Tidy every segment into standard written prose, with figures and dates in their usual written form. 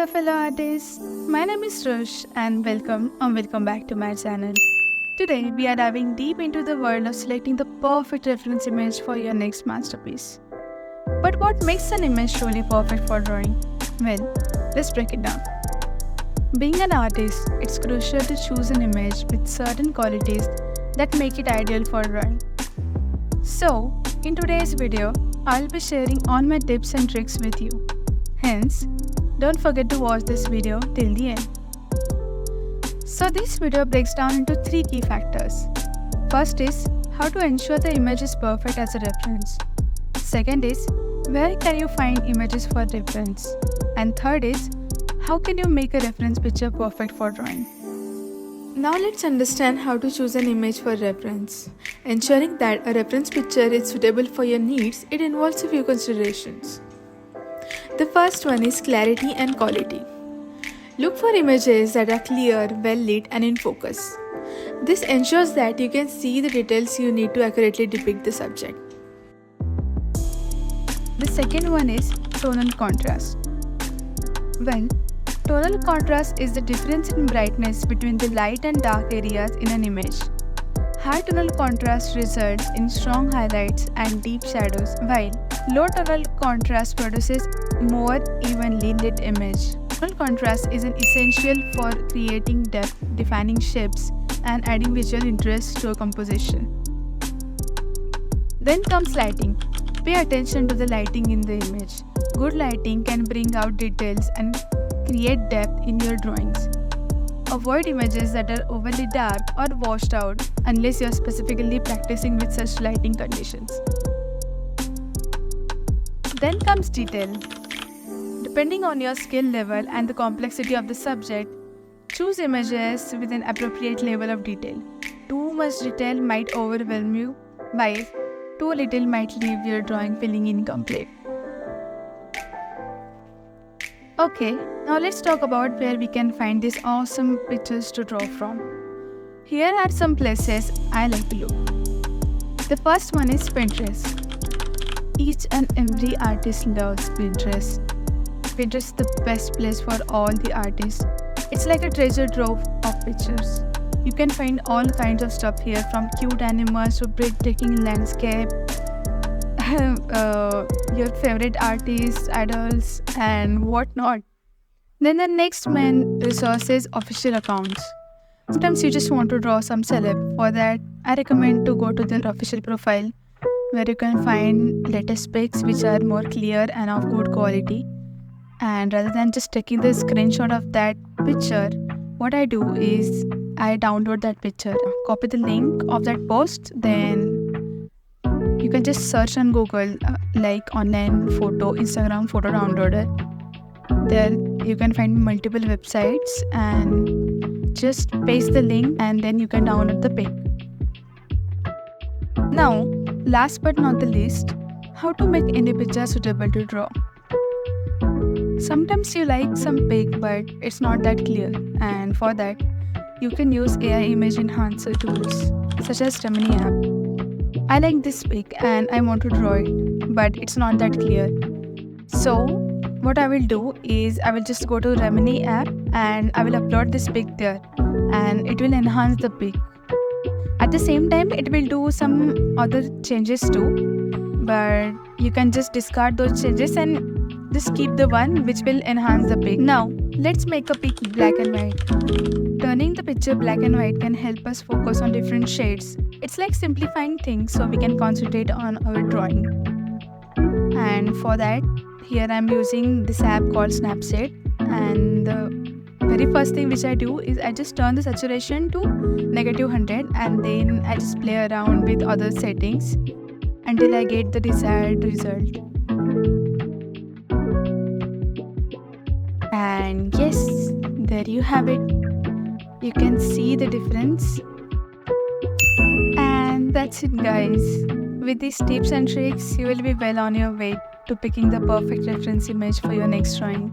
there fellow artists, my name is Rush and welcome back to my channel. Today we are diving deep into the world of selecting the perfect reference image for your next masterpiece. But what makes an image truly perfect for drawing? Well, let's break it down. Being an artist, it's crucial to choose an image with certain qualities that make it ideal for drawing. So, in today's video, I'll be sharing all my tips and tricks with you. Hence, don't forget to watch this video till the end. So this video breaks down into 3 key factors. First is how to ensure the image is perfect as a reference. Second is where can you find images for reference. And third is how can you make a reference picture perfect for drawing. Now let's understand how to choose an image for reference. Ensuring that a reference picture is suitable for your needs, it involves a few considerations. The first one is clarity and quality. Look for images that are clear, well lit and in focus. This ensures that you can see the details you need to accurately depict the subject. The second one is tonal contrast. Well, tonal contrast is the difference in brightness between the light and dark areas in an image. High tonal contrast results in strong highlights and deep shadows, while low tonal contrast produces more evenly lit image. Tonal contrast is an essential for creating depth, defining shapes, and adding visual interest to a composition. Then comes lighting. Pay attention to the lighting in the image. Good lighting can bring out details and create depth in your drawings. Avoid images that are overly dark or washed out unless you are specifically practicing with such lighting conditions. Then comes detail. Depending on your skill level and the complexity of the subject, choose images with an appropriate level of detail. Too much detail might overwhelm you, while too little might leave your drawing feeling incomplete. Okay, now let's talk about where we can find these awesome pictures to draw from. Here are some places I like to look. The first one is Pinterest. Each and every artist loves Pinterest. Pinterest is the best place for all the artists. It's like a treasure trove of pictures. You can find all kinds of stuff here, from cute animals to breathtaking landscape, your favorite artists, idols, and whatnot. Then the next main resource is official accounts. Sometimes you just want to draw some celeb. For that, I recommend to go to their official profile, where you can find latest pics which are more clear and of good quality. And rather than just taking the screenshot of that picture, what I do is I download that picture, copy the link of that post, then you can just search on Google like online photo, Instagram photo downloader. There you can find multiple websites and just paste the link and then you can download the pic. Now, last but not the least, how to make any picture suitable to draw. Sometimes you like some pic but it's not that clear, and for that you can use AI image enhancer tools such as Gemini app. I like this pic and I want to draw it, but it's not that clear. So what I will do is I will just go to Gemini app and I will upload this pic there, and it will enhance the pic. At the same time, it will do some other changes too, but you can just discard those changes and just keep the one which will enhance the pic. Now, let's make a pic black and white. Turning the picture black and white can help us focus on different shades. It's like simplifying things so we can concentrate on our drawing. And for that, here I'm using this app called Snapseed. And the very first thing which I do is I just turn the saturation to -100 and then I just play around with other settings until I get the desired result. And yes, there you have it. You can see the difference. And that's it, guys. With these tips and tricks, you will be well on your way to picking the perfect reference image for your next drawing.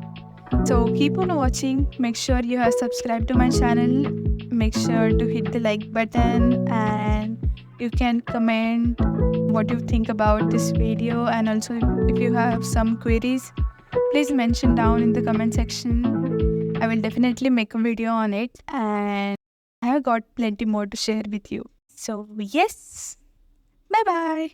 So keep on watching. Make sure you have subscribed to my channel. Make sure to hit the like button, and you can comment what you think about this video, and also if you have some queries, please mention down in the comment section. I will definitely make a video on it, and I have got plenty more to share with you. So, yes, bye bye.